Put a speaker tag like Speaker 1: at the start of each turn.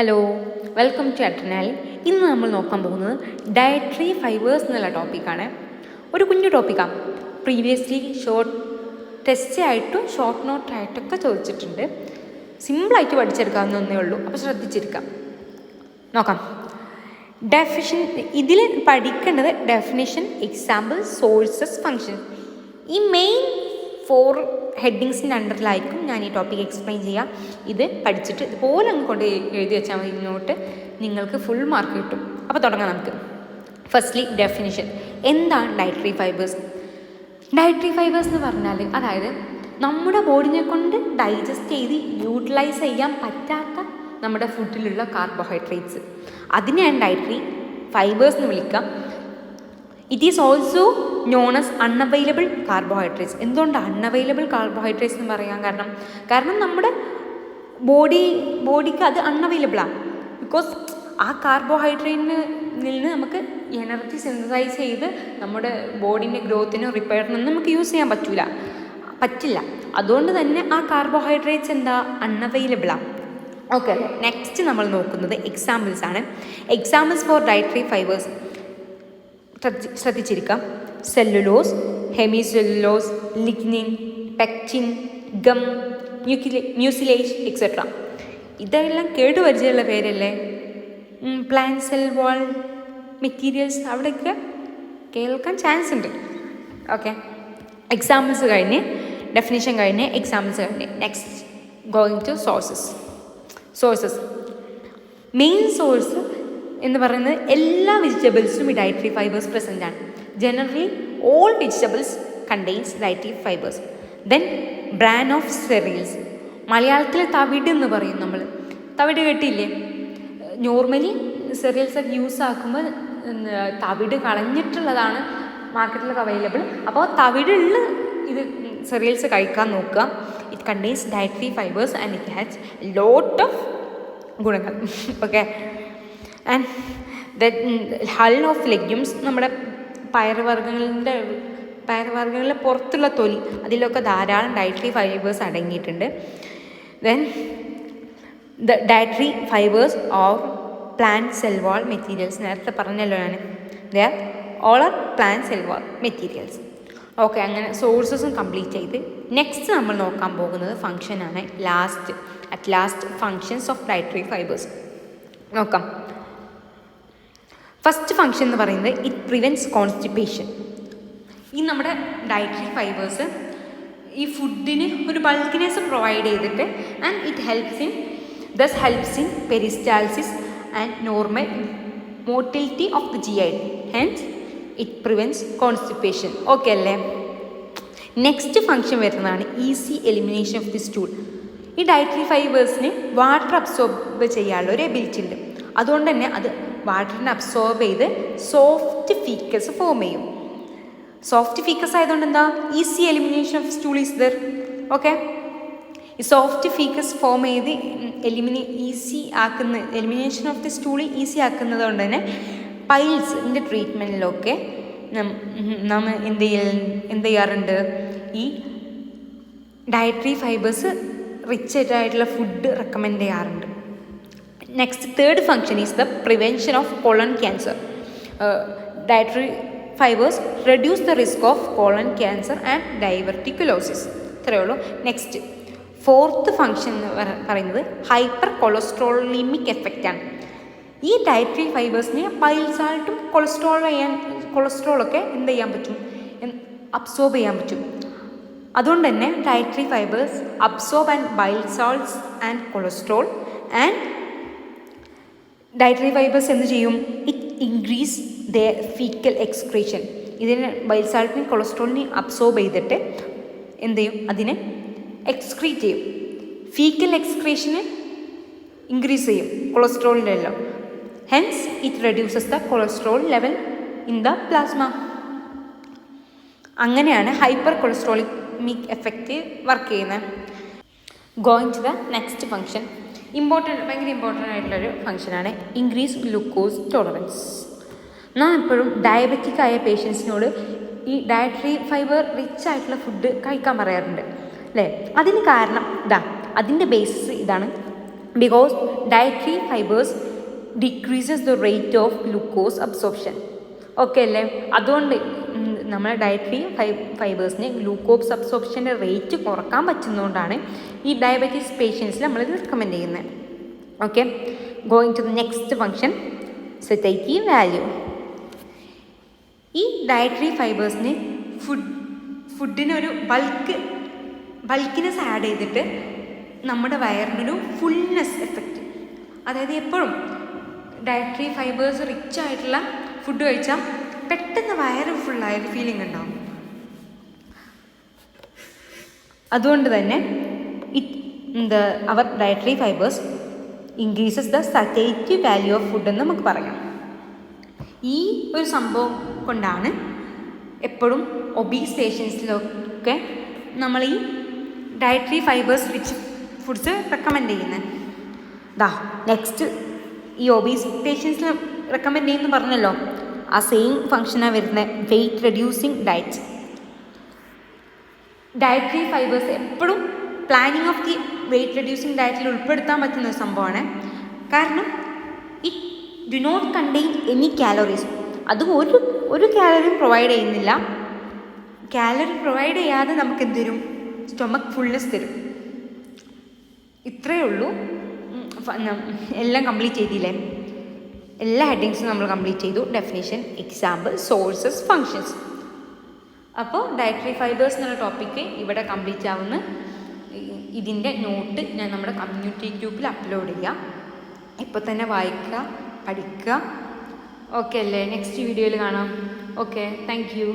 Speaker 1: Hello, welcome to adrenal. ഇന്ന് നമ്മൾ നോക്കാൻ പോകുന്നത് ഡയറ്ററി ഫൈബേഴ്സ് എന്നുള്ള ടോപ്പിക്കാണ്. ഒരു കുഞ്ഞു ടോപ്പിക്കാണ്. പ്രീവിയസ്ലി ഷോർട്ട് ടെസ്റ്റ് ആയിട്ടും ഷോർട്ട് നോട്ടായിട്ടൊക്കെ ചോദിച്ചിട്ടുണ്ട്. സിമ്പിളായിട്ട് പഠിച്ചെടുക്കാവുന്നതേ ഉള്ളൂ, അപ്പോൾ ശ്രദ്ധിച്ചിരിക്കാം. നോക്കാം. ഇതിൽ പഠിക്കേണ്ടത് ഡെഫിനിഷൻ, എക്സാമ്പിൾ, സോഴ്സസ്, ഫങ്ഷൻ. ഈ മെയിൻ 4 ഹെഡിങ്സിൻ്റെ അണ്ടറിലായിരിക്കും ഞാൻ ഈ ടോപ്പിക് എക്സ്പ്ലെയിൻ ചെയ്യാം. ഇത് പഠിച്ചിട്ട് ഇതുപോലെ അങ്ങ് കൊണ്ട് എഴുതി വെച്ചാൽ മതി. ഇങ്ങോട്ട് നിങ്ങൾക്ക് ഫുൾ മാർക്ക് കിട്ടും. അപ്പോൾ തുടങ്ങാം നമുക്ക്. Firstly definition. എന്താണ് ഡയറ്ററി ഫൈബേഴ്സ്? ഡയറ്ററി ഫൈബേഴ്സ് എന്ന് പറഞ്ഞാൽ അതായത് നമ്മുടെ ബോഡിനെ കൊണ്ട് ഡൈജസ്റ്റ് ചെയ്ത് യൂട്ടിലൈസ് ചെയ്യാൻ പറ്റാത്ത നമ്മുടെ ഫുഡിലുള്ള കാർബോഹൈഡ്രേറ്റ്സ്, അതിനെയാണ് ഡയറ്ററി ഫൈബേഴ്സ് എന്ന് വിളിക്കാം. It is also known as unavailable carbohydrates. എന്തുകൊണ്ടാണ് അൺഅവൈലബിൾ കാർബോഹൈഡ്രേറ്റ്സ് എന്ന് പറയാൻ കാരണം നമ്മുടെ ബോഡിക്ക് അത് അൺഅവൈലബിളാണ്. ബിക്കോസ് ആ കാർബോഹൈഡ്രേറ്റിന് നിന്ന് നമുക്ക് എനർജി സിന്തസൈസ് ചെയ്ത് നമ്മുടെ ബോഡീൻ്റെ ഗ്രോത്തിനും റിപ്പയറിനും നമുക്ക് യൂസ് ചെയ്യാൻ പറ്റില്ല. അതുകൊണ്ട് തന്നെ ആ കാർബോഹൈഡ്രേറ്റ്സ് എന്താ, അൺഅവൈലബിളാണ്. ഓക്കെ, നെക്സ്റ്റ് നമ്മൾ നോക്കുന്നത് എക്സാമ്പിൾസ് ആണ്. എക്സാമ്പിൾസ് ഫോർ ഡയറ്ററി ഫൈബേഴ്സ് ശ്രദ്ധിച്ചിരിക്കാം. Cellulose, hemicellulose, lignin, pectin, gum, mucilage etcetera. ഇതെല്ലാം കേട്ടുപരിചയമുള്ള പേരല്ലേ. പ്ലാന്റ് സെൽ വാൾ മെറ്റീരിയൽസ്, അവിടെയൊക്കെ കേൾക്കാൻ ചാൻസ് ഉണ്ട്. ഓക്കെ, എക്സാമ്പിൾസ് കഴിഞ്ഞ്, ഡെഫിനിഷൻ കഴിഞ്ഞ്, എക്സാമ്പിൾസ് കഴിഞ്ഞ്. Next going to sources. Main source എന്ന് പറയുന്നത് എല്ലാ വെജിറ്റബിൾസിലും ഈ ഡയറ്ററി ഫൈബേഴ്സ് പ്രസൻ്റ് ആണ്. Generally all vegetables contains dietary fibres. Then bran of cereals. മലയാളത്തിൽ തവിട് എന്ന് പറയും. നമ്മൾ തവിട് കേട്ടില്ലേ? നോർമലി സെറിയൽസൊക്കെ യൂസ് ആക്കുമ്പോൾ തവിട് കളഞ്ഞിട്ടുള്ളതാണ് മാർക്കറ്റിലൊക്കെ അവൈലബിൾ. അപ്പോൾ തവിടുള്ള ഇത് സെറിയൽസ് കഴിക്കാൻ നോക്കുക. It contains dietary fibres and it has lot of ഗുണങ്ങൾ. Okay, and hull of legumes. നമ്മുടെ പയറുവർഗ്ഗങ്ങളിലെ പുറത്തുള്ള തൊലി, അതിലൊക്കെ ധാരാളം ഡയറ്ററി ഫൈബേഴ്സ് അടങ്ങിയിട്ടുണ്ട്. Then the dietary fibres or plant cell wall materials. നേരത്തെ പറഞ്ഞല്ലോ ഞാൻ, they are all are plant cell wall materials. Okay, അങ്ങനെ സോഴ്സസും കംപ്ലീറ്റ് ചെയ്ത് നെക്സ്റ്റ് നമ്മൾ നോക്കാൻ പോകുന്നത് ഫങ്ഷനാണ്. At last functions of dietary fibres നോക്കാം. ഫസ്റ്റ് ഫങ്ഷൻ എന്ന് പറയുന്നത് ഇറ്റ് പ്രിവെൻറ്റ്സ് കോൺസ്റ്റിപ്പേഷൻ. ഈ നമ്മുടെ ഡയറ്ററി ഫൈബേഴ്സ് ഈ ഫുഡിന് ഒരു ബൾക്കിനെസ് പ്രൊവൈഡ് ചെയ്തിട്ട് and it helps in peristalsis and normal motility of the GI. Hence it prevents constipation. Okay അല്ലേ? നെക്സ്റ്റ് ഫങ്ഷൻ വരുന്നതാണ് easy elimination of the stool. ഈ ഡയറ്ററി ഫൈബേഴ്സിന് വാട്ടർ അബ്സോർബ് ചെയ്യാനുള്ള ഒരു എബിലിറ്റി ഉണ്ട്. അതുകൊണ്ട് തന്നെ അത് വാട്ടറിനെ അബ്സോർബ് ചെയ്ത് സോഫ്റ്റ് ഫീക്കസ് ഫോം ചെയ്യും. സോഫ്റ്റ് ഫീക്കസ് ആയതുകൊണ്ട് എന്താ, easy elimination of stool is there. Okay, ഈ സോഫ്റ്റ് ഫീക്കസ് ഫോം ചെയ്ത് elimination of the stool easy ആക്കുന്നത് കൊണ്ട് തന്നെ പൈൽസിൻ്റെ ട്രീറ്റ്മെൻറ്റിലൊക്കെ നമ്മൾ എന്ത് ചെയ്യാറുണ്ട്, ഈ ഡയറ്ററി ഫൈബേഴ്സ് റിച്ച് ആയിട്ടുള്ള ഫുഡ് റെക്കമെൻഡ് ചെയ്യാറുണ്ട്. Next third function is the prevention of colon cancer. Dietary fibres reduce the risk of colon cancer and diverticulosis. ഇത്രയേ ഉള്ളൂ. നെക്സ്റ്റ് ഫോർത്ത് ഫങ്ഷൻ എന്ന് പറയുന്നത് ഹൈപ്പർ കൊളസ്ട്രോളിമിക് എഫക്റ്റാണ്. ഈ ഡയറ്ററി ഫൈബേഴ്സിന് ബൈൽ സാൾട്ടും കൊളസ്ട്രോളൊക്കെ എന്ത് ചെയ്യാൻ പറ്റും, അബ്സോർബ് ചെയ്യാൻ പറ്റും. അതുകൊണ്ട് തന്നെ dietary fibres absorb and bile salts and cholesterol. And dietary fibres എന്ത് ചെയ്യും, it increase the fecal excretion. ഇതിന് ബൈൽ സാൾട്ടിനെയും കൊളസ്ട്രോളിനെയും അബ്സോർബ് ചെയ്തിട്ട് എന്ത് ചെയ്യും, അതിനെ എക്സ്ക്രീറ്റ് ചെയ്യും. ഫീക്കൽ എക്സ്ക്രീഷന് ഇൻക്രീസ് ചെയ്യും കൊളസ്ട്രോളിൻ്റെ എല്ലാം. Hence it reduces the cholesterol level in the plasma. അങ്ങനെയാണ് ഹൈപ്പർ കൊളസ്ട്രോളിമിക് എഫക്റ്റ് വർക്ക് ചെയ്യുന്നത്. Going to the next function, ഭയങ്കര ഇമ്പോർട്ടൻ്റ് ആയിട്ടുള്ളൊരു ഫങ്ഷനാണ് ഇൻക്രീസ് ഗ്ലൂക്കോസ് ടോളറൻസ്. നാം എപ്പോഴും ഡയബറ്റിക് ആയ പേഷ്യൻസിനോട് ഈ ഡയറ്ററി ഫൈബർ റിച്ച് ആയിട്ടുള്ള ഫുഡ് കഴിക്കാൻ പറയാറുണ്ട് അല്ലേ? അതിന് കാരണം അതിൻ്റെ ബേസിസ് ഇതാണ്. because dietary fibers decreases the rate of glucose absorption. Okay അല്ലേ? അതുകൊണ്ട് നമ്മളെ ഡയറ്ററി ഫൈബേഴ്സിന് ഗ്ലൂക്കോസ് അബ്സോർപ്ഷൻ്റെ റേറ്റ് കുറക്കാൻ പറ്റുന്നതുകൊണ്ടാണ് ഈ ഡയബറ്റീസ് പേഷ്യൻസിൽ നമ്മളിത് റെക്കമെൻഡ് ചെയ്യുന്നത്. Okay, going to the next function, satiety value. ഈ ഡയറ്ററി ഫൈബേഴ്സിന് ഫുഡിനൊരു ബൾക്കിനെസ് ആഡ് ചെയ്തിട്ട് നമ്മുടെ വയറിനൊരു ഫുൾനെസ് എഫക്റ്റ്, അതായത് എപ്പോഴും ഡയറ്ററി ഫൈബേഴ്സ് റിച്ച് ആയിട്ടുള്ള ഫുഡ് കഴിച്ചാൽ പെട്ടെന്ന് വയറ് ഫുള്ളായൊരു ഫീലിംഗ് ഉണ്ടാവും. അതുകൊണ്ട് തന്നെ അവർ dietary fibres increases the satiety value of food എന്ന് നമുക്ക് പറയാം. ഈ ഒരു സംഭവം കൊണ്ടാണ് എപ്പോഴും ഒബീസ് പേഷ്യൻസിലൊക്കെ നമ്മൾ ഈ dietary fibres rich foods recommend ചെയ്യുന്നത്. നെക്സ്റ്റ് ഈ ഒബീസ് പേഷ്യൻസിന് റെക്കമെൻഡ് ചെയ്യുമെന്ന് പറഞ്ഞല്ലോ, ആ സെയിം ഫങ്ഷനാണ് വരുന്നത് weight reducing diet. Dietary fibres എപ്പോഴും planning of the weight reducing ഡയറ്റിൽ ഉൾപ്പെടുത്താൻ പറ്റുന്ന ഒരു സംഭവമാണ്. കാരണം it do not contain any calories. അത് ഒരു കാലറിയും പ്രൊവൈഡ് ചെയ്യുന്നില്ല. കാലറി പ്രൊവൈഡ് ചെയ്യാതെ നമുക്ക് എന്ത് തരും? സ്റ്റൊമക്ക് ഫുൾനെസ് തരും. ഇത്രയേ ഉള്ളൂ. എല്ലാം കംപ്ലീറ്റ് ചെയ്തില്ലേ? എല്ലാ ഹെഡിങ്സും നമ്മൾ കംപ്ലീറ്റ് ചെയ്തു. Definition, example, sources, functions. അപ്പോൾ ഡയറ്ററി ഫൈബേഴ്സ് എന്നുള്ള ടോപ്പിക്ക് ഇവിടെ കംപ്ലീറ്റ് ആവുന്ന. ഇതിൻ്റെ നോട്ട് ഞാൻ നമ്മുടെ കമ്മ്യൂണിറ്റി ഗ്രൂപ്പിൽ അപ്ലോഡ് ചെയ്യാം. ഇപ്പോൾ തന്നെ വായിക്കുക, പഠിക്കുക. ഓക്കെ അല്ലേ? നെക്സ്റ്റ് വീഡിയോയിൽ കാണാം. Okay, thank you.